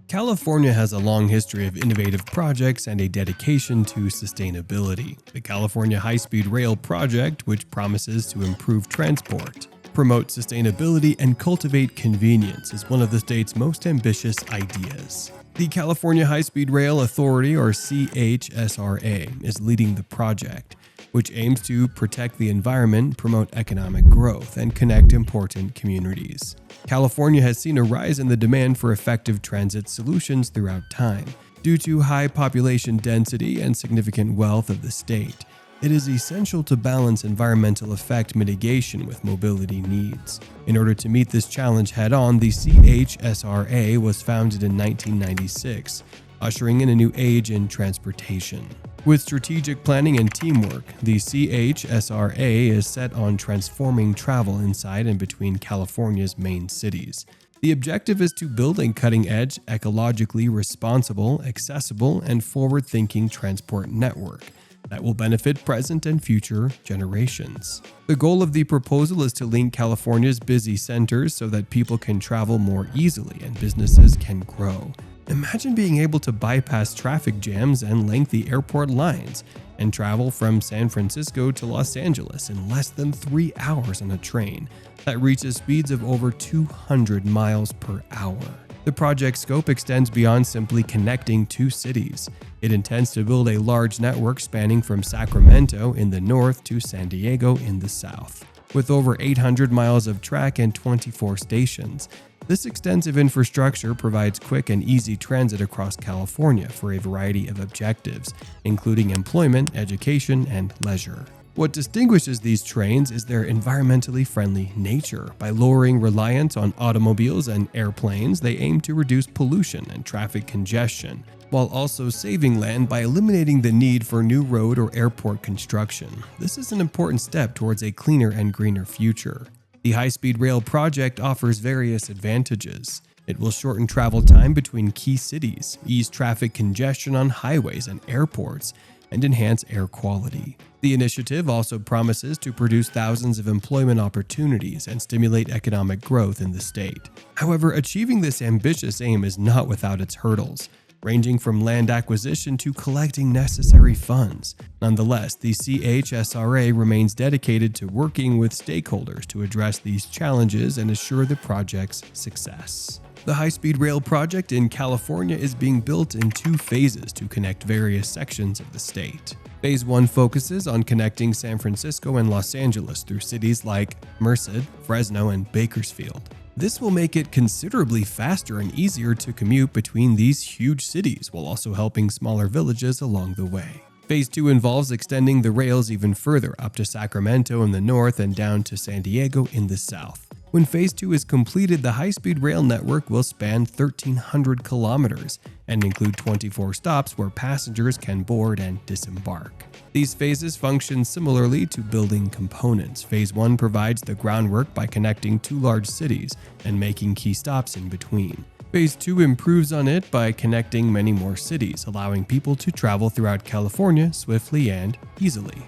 California has a long history of innovative projects and a dedication to sustainability. The California High-Speed Rail Project, which promises to improve transport, promote sustainability, and cultivate convenience, is one of the state's most ambitious ideas. The California High-Speed Rail Authority, or CHSRA, is leading the project, which aims to protect the environment, promote economic growth, and connect important communities. California has seen a rise in the demand for effective transit solutions throughout time. Due to high population density and significant wealth of the state, it is essential to balance environmental effect mitigation with mobility needs. In order to meet this challenge head-on, the CHSRA was founded in 1996, ushering in a new age in transportation. With strategic planning and teamwork, the CHSRA is set on transforming travel inside and between California's main cities. The objective is to build a cutting-edge, ecologically responsible, accessible, and forward-thinking transport network that will benefit present and future generations. The goal of the proposal is to link California's busy centers so that people can travel more easily and businesses can grow. Imagine being able to bypass traffic jams and lengthy airport lines and travel from San Francisco to Los Angeles in less than 3 hours on a train that reaches speeds of over 200 miles per hour. The project's scope extends beyond simply connecting two cities. It intends to build a large network spanning from Sacramento in the north to San Diego in the south. With over 800 miles of track and 24 stations, this extensive infrastructure provides quick and easy transit across California for a variety of objectives, including employment, education, and leisure. What distinguishes these trains is their environmentally friendly nature. By lowering reliance on automobiles and airplanes, they aim to reduce pollution and traffic congestion, while also saving land by eliminating the need for new road or airport construction. This is an important step towards a cleaner and greener future. The high-speed rail project offers various advantages. It will shorten travel time between key cities, ease traffic congestion on highways and airports, and enhance air quality. The initiative also promises to produce thousands of employment opportunities and stimulate economic growth in the state. However, achieving this ambitious aim is not without its hurdles, ranging from land acquisition to collecting necessary funds. Nonetheless, the CHSRA remains dedicated to working with stakeholders to address these challenges and assure the project's success. The high-speed rail project in California is being built in 2 phases to connect various sections of the state. Phase 1 focuses on connecting San Francisco and Los Angeles through cities like Merced, Fresno, and Bakersfield. This will make it considerably faster and easier to commute between these huge cities while also helping smaller villages along the way. Phase 2 involves extending the rails even further up to Sacramento in the north and down to San Diego in the south. When Phase 2 is completed, the high-speed rail network will span 1,300 kilometers and include 24 stops where passengers can board and disembark. These phases function similarly to building components. Phase 1 provides the groundwork by connecting 2 large cities and making key stops in between. Phase 2 improves on it by connecting many more cities, allowing people to travel throughout California swiftly and easily.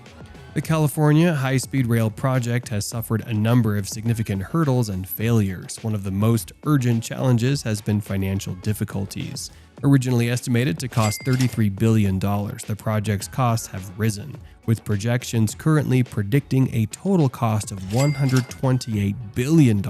The California High-Speed Rail Project has suffered a number of significant hurdles and failures. One of the most urgent challenges has been financial difficulties. Originally estimated to cost $33 billion, the project's costs have risen, with projections currently predicting a total cost of $128 billion.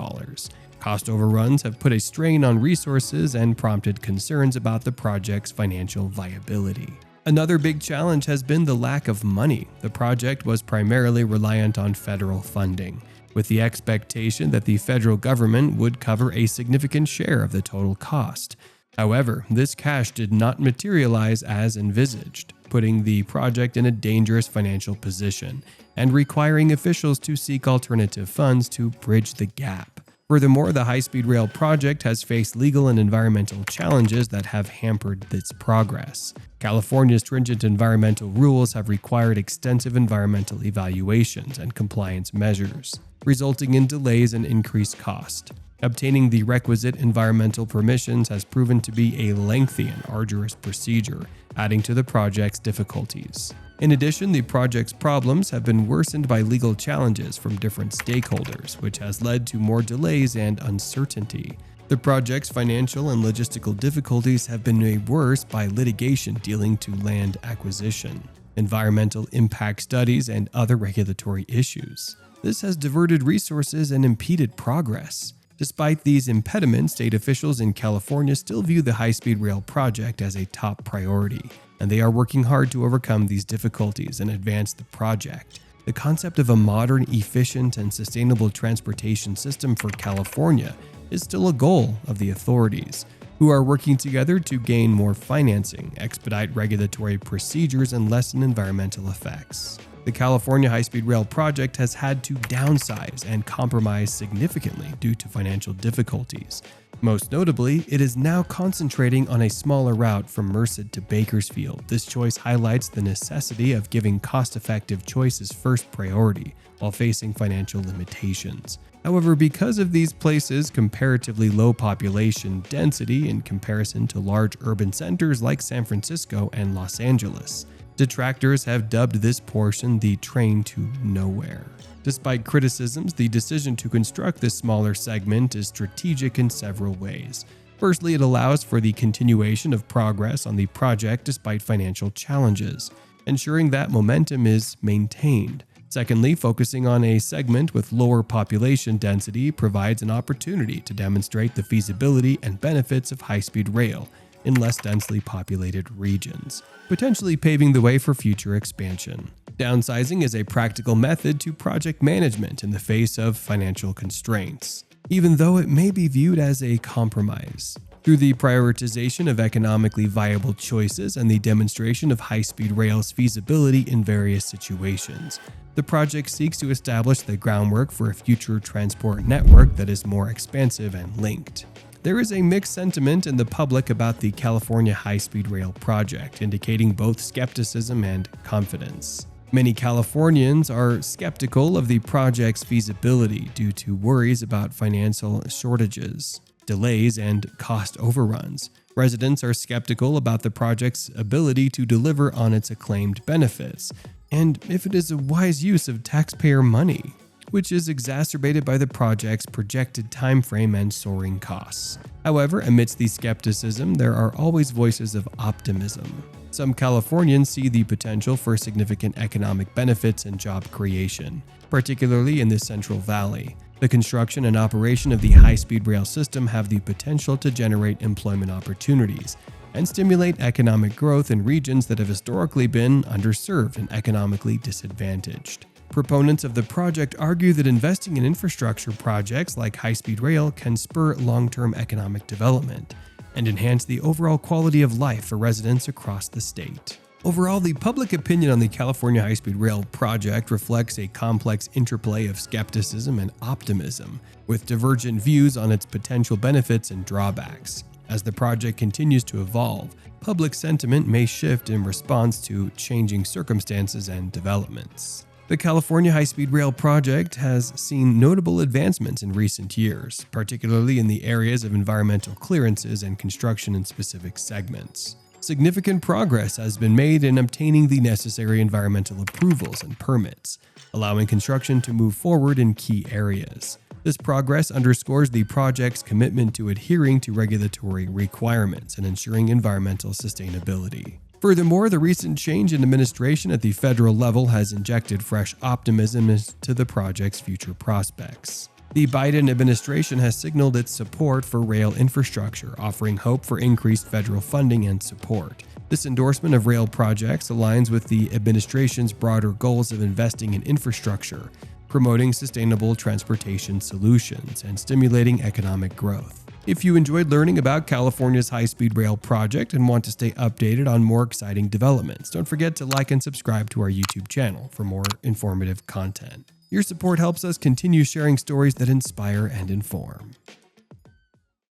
Cost overruns have put a strain on resources and prompted concerns about the project's financial viability. Another big challenge has been the lack of money. The project was primarily reliant on federal funding, with the expectation that the federal government would cover a significant share of the total cost. However, this cash did not materialize as envisaged, putting the project in a dangerous financial position and requiring officials to seek alternative funds to bridge the gap. Furthermore, the high-speed rail project has faced legal and environmental challenges that have hampered its progress. California's stringent environmental rules have required extensive environmental evaluations and compliance measures, resulting in delays and increased cost. Obtaining the requisite environmental permissions has proven to be a lengthy and arduous procedure, adding to the project's difficulties. In addition, the project's problems have been worsened by legal challenges from different stakeholders, which has led to more delays and uncertainty. The project's financial and logistical difficulties have been made worse by litigation dealing to land acquisition, environmental impact studies, and other regulatory issues. This has diverted resources and impeded progress. Despite these impediments, state officials in California still view the high-speed rail project as a top priority, and they are working hard to overcome these difficulties and advance the project. The concept of a modern, efficient, and sustainable transportation system for California is still a goal of the authorities, who are working together to gain more financing, expedite regulatory procedures, and lessen environmental effects. The California high-speed rail project has had to downsize and compromise significantly due to financial difficulties. Most notably, it is now concentrating on a smaller route from Merced to Bakersfield. This choice highlights the necessity of giving cost-effective choices first priority while facing financial limitations. However, because of these places' comparatively low population density in comparison to large urban centers like San Francisco and Los Angeles, detractors have dubbed this portion the train to nowhere. Despite criticisms, the decision to construct this smaller segment is strategic in several ways. Firstly, it allows for the continuation of progress on the project despite financial challenges, ensuring that momentum is maintained. Secondly, focusing on a segment with lower population density provides an opportunity to demonstrate the feasibility and benefits of high-speed rail in less densely populated regions, potentially paving the way for future expansion. Downsizing is a practical method to project management in the face of financial constraints, even though it may be viewed as a compromise. Through the prioritization of economically viable choices and the demonstration of high-speed rail's feasibility in various situations, the project seeks to establish the groundwork for a future transport network that is more expansive and linked. There is a mixed sentiment in the public about the California high-speed rail project, indicating both skepticism and confidence. Many Californians are skeptical of the project's feasibility due to worries about financial shortages, delays, and cost overruns. Residents are skeptical about the project's ability to deliver on its acclaimed benefits, and if it is a wise use of taxpayer money, which is exacerbated by the project's projected timeframe and soaring costs. However, amidst the skepticism, there are always voices of optimism. Some Californians see the potential for significant economic benefits and job creation, particularly in the Central Valley. The construction and operation of the high-speed rail system have the potential to generate employment opportunities and stimulate economic growth in regions that have historically been underserved and economically disadvantaged. Proponents of the project argue that investing in infrastructure projects like high-speed rail can spur long-term economic development and enhance the overall quality of life for residents across the state. Overall, the public opinion on the California high-speed rail project reflects a complex interplay of skepticism and optimism, with divergent views on its potential benefits and drawbacks. As the project continues to evolve, public sentiment may shift in response to changing circumstances and developments. The California high-speed rail project has seen notable advancements in recent years, particularly in the areas of environmental clearances and construction in specific segments. Significant progress has been made in obtaining the necessary environmental approvals and permits, allowing construction to move forward in key areas. This progress underscores the project's commitment to adhering to regulatory requirements and ensuring environmental sustainability. Furthermore, the recent change in administration at the federal level has injected fresh optimism into the project's future prospects. The Biden administration has signaled its support for rail infrastructure, offering hope for increased federal funding and support. This endorsement of rail projects aligns with the administration's broader goals of investing in infrastructure, promoting sustainable transportation solutions, and stimulating economic growth. If you enjoyed learning about California's high-speed rail project and want to stay updated on more exciting developments, don't forget to like and subscribe to our YouTube channel for more informative content. Your support helps us continue sharing stories that inspire and inform.